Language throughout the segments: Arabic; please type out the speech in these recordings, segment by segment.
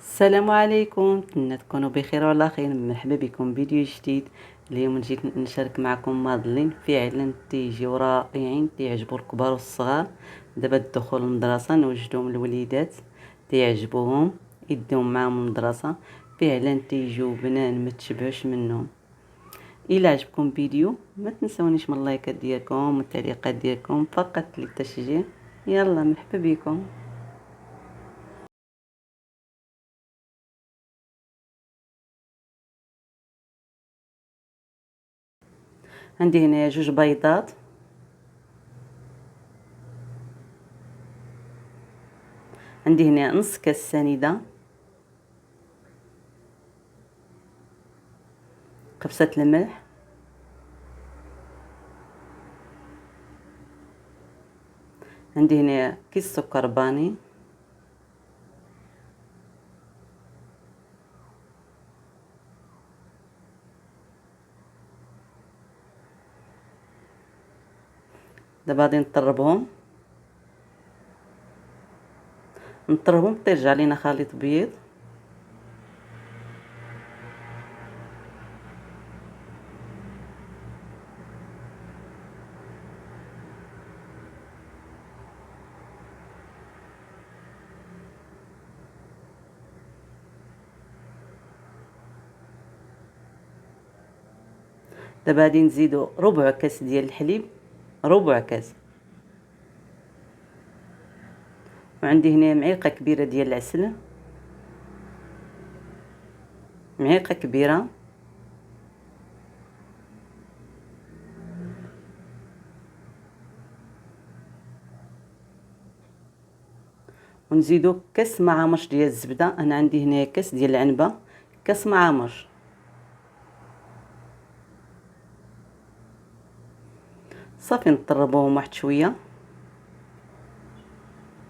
السلام عليكم، نتمنى تكونوا بخير وعلى خير. مرحبا بكم فيديو جديد. اليوم جيت نشارك معكم مادلين فعلا تيجيو رائعين، تيعجبوا الكبار والصغار. دابا الدخول للمدرسه نوجدوهم الوليدات تيعجبوهم يديهم معاهم المدرسه، فعلا تيجيو بنان ما تشبعوش منهم. الى عجبكم فيديو ما تنسونيش من اللايكات ديالكم والتعليقات ديالكم فقط للتشجيع. يلا مرحبا بكم. عندي هنا جوج بيضات، عندي هنا نص كاس سنيده، قبصة الملح، عندي هنا كيس سكر باني، دابا غادي نطربهم تيرجع لينا خليط بيض. دابا غادي نزيدو ربع كاس ديال الحليب، ربع كاس، وعندي هنا معلقه كبيره ديال العسل، معلقه كبيره، ونزيدو كاس معامش ديال الزبده. انا عندي هنا كاس ديال العنبه، كاس معامش. صافي نطربوهم واحد شويه،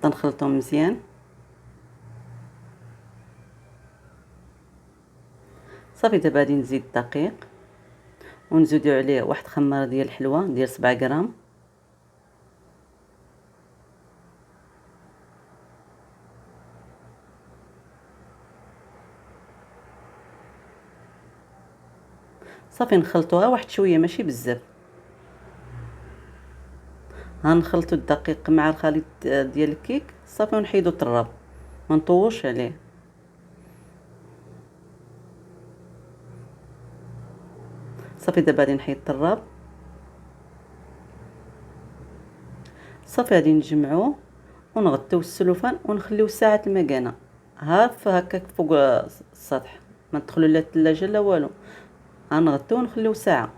تنخلطهم مزيان. صافي دابا غادي نزيد الدقيق، ونزيدو عليه واحد خماره ديال الحلوه ديال 7 غرام. صافي نخلطوها واحد شويه ماشي بزاف. غنخلطو الدقيق مع الخليط ديال الكيك صافي، ونحيدو التراب، ما نطووش عليه. صافي دابا غادي نحيد التراب. صافي غادي نجمعوه ونغطيو السلوفان ونخليوه ساعه المكانه، هاف هكاك فوق السطح، ما ندخلو لا الثلاجه لا والو. غنغطيوه ونخليوه ساعه.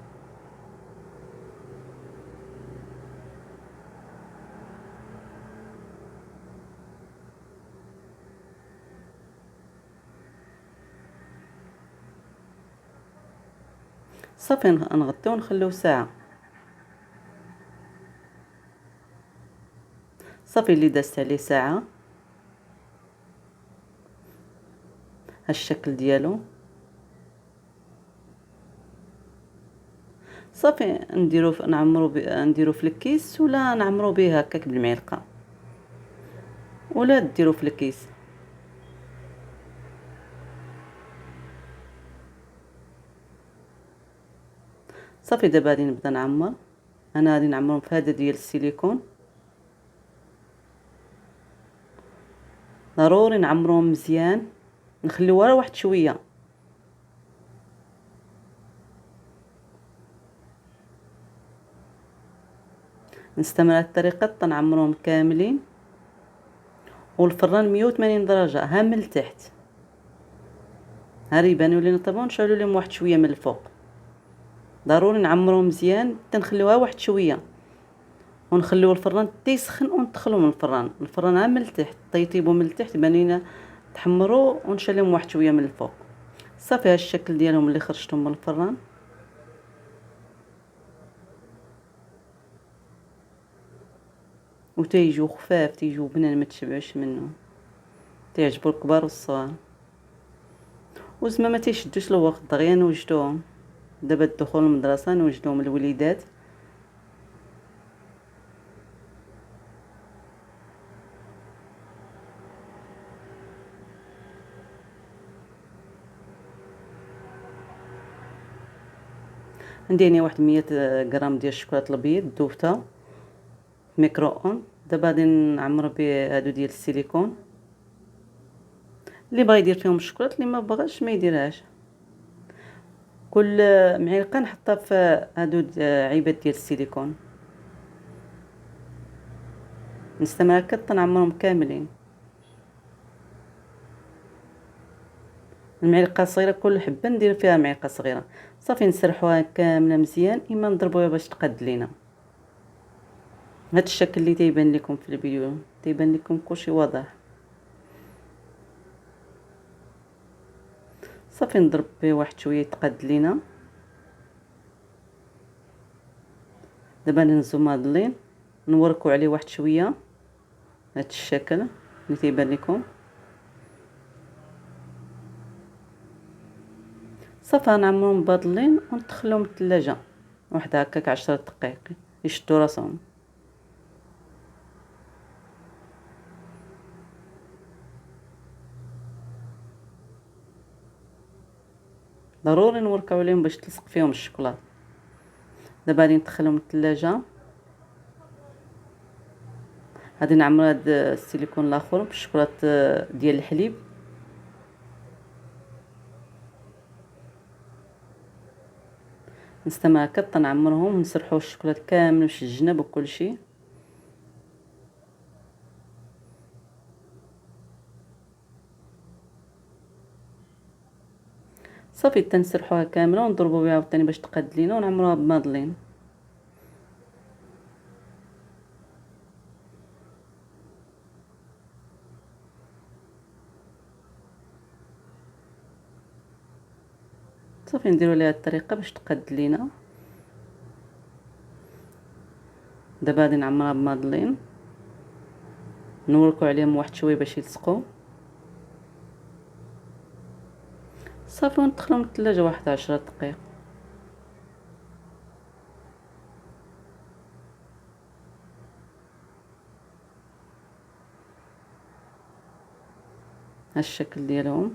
صافي نغطيوه ونخليوه ساعه. صافي اللي دازت عليه ساعه، ها الشكل ديالو. صافي نديرو في الكيس، ولا نعمرو به هكاك بالمعلقه، ولا ديرو في الكيس. صافي دابا غادي نبدا نعمر. انا غادي نعمرهم في هذا ديال السيليكون، ضروري نعمروهم مزيان، نخليوها واحد شويه. نستمر هذه الطريقه حتى نعمروهم كاملين. والفران 180 درجه، ها من التحت، ها يبانوا لينا طيبون. نشعلوا لهم واحد شويه من الفوق. ضروري نعمروهم مزيان حتى نخليوها واحد شويه، ونخليو الفران تيسخن وندخلو من الفران ها من التحت، طيطيبو من التحت يبان لينا تحمروا، ونشعلهم واحد شويه من الفوق. صافي ها الشكل ديالهم اللي خرجتهم من الفران. وتيجيو خفاف، تيجيو بنان ما تشبعش منهم، تعجبوا الكبار والصغار. وزعما ما تيشدوش الوقت، دغيا نوجدوهم. دابا الدخول للمدرسه نوجدوهم الوليدات. عندي هنا واحد 100 غرام ديال الشوكولاط الابيض دوبتها في ميكرو اون. دابا غادي نعمر به هادو ديال السيليكون. اللي بغى يدير فيهم الشوكولاط، اللي ما بغاش ما يديرهاش. كل معلقه نحطها في هادو عيبات ديال السيليكون، نستمر هكا حتى نعمرهم كاملين. المعلقه صغيره، كل حبه ندير فيها معلقه صغيره. صافي نسرحوها كامله مزيان، اما نضربوها باش تقاد لينا. هاد الشكل اللي تيبان لكم في الفيديو تيبان لكم كلشي واضح. صافي نضرب به واحد شويه تقاد لينا. دابا ننزو ماضلين نوركو عليه واحد شويه هاد الشكل اللي تيبان لكم. صافي نعمرهم باضلين وندخلهم الثلاجه واحد هكاك 10 دقائق يشدوا راسهم. ضروري نوركو عليهم باش تلصق فيهم الشوكولاط. دابا غادي ندخلهم الثلاجه. غادي نعمر هاد السيليكون الاخر بالشوكولاط ديال الحليب. نستمر هكا حتى نعمرهم ونسرحوا الشوكولاط كامل في الجناب وكل شيء. صافي تنسرحوها كامله ونضربوا بها عاوتاني باش تقاد لينا ونعمروها بماضلين. صافي نديروا ليها الطريقه باش تقاد لينا. دابا غادي نعمرها بماضلين، نوركو عليهم واحد شويه باش يلصقوا. صافي وندخلهم الثلاجه واحد 10 دقائق. ها الشكل ديالهم.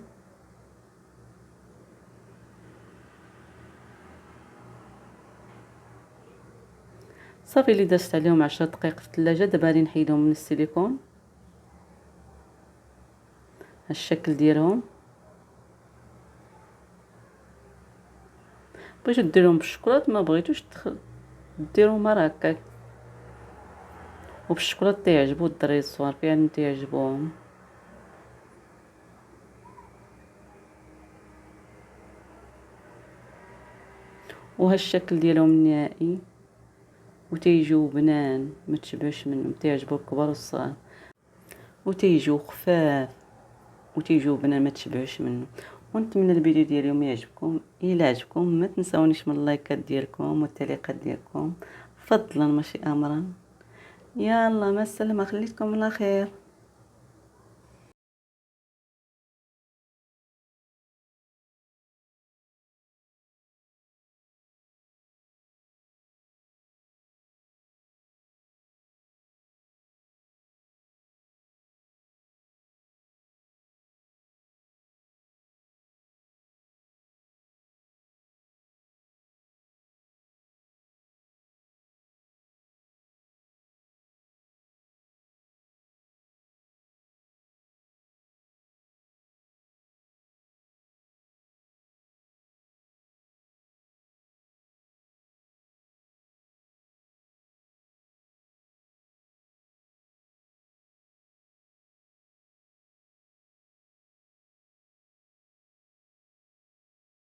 صافي اللي دازت عليهم 10 دقائق في الثلاجه. دابا غادي نحيدهم من السيليكون. ها الشكل ديالهم. بغيتو ديروهم بالشوكولاط، ما بغيتوش ديروهم راه هكاك. وبالشوكولاط تيعجبو الدراري الصغار، فعلا تيعجبوهم. وها الشكل ديالهم النهائي، وتيجيو بنان ما تشبعوش منهم، تيعجبوا الكبار والصغار، وتيجيو خفاف وتيجيو بنان ما تشبعوش منهم. ونتمنى الفيديو ديال اليوم يعجبكم. الا عجبكم ما تنساونيش من اللايكات ديالكم والتعليقات ديالكم، فضلا ماشي امرا. يلا مع السلامه، خليتكم على خير.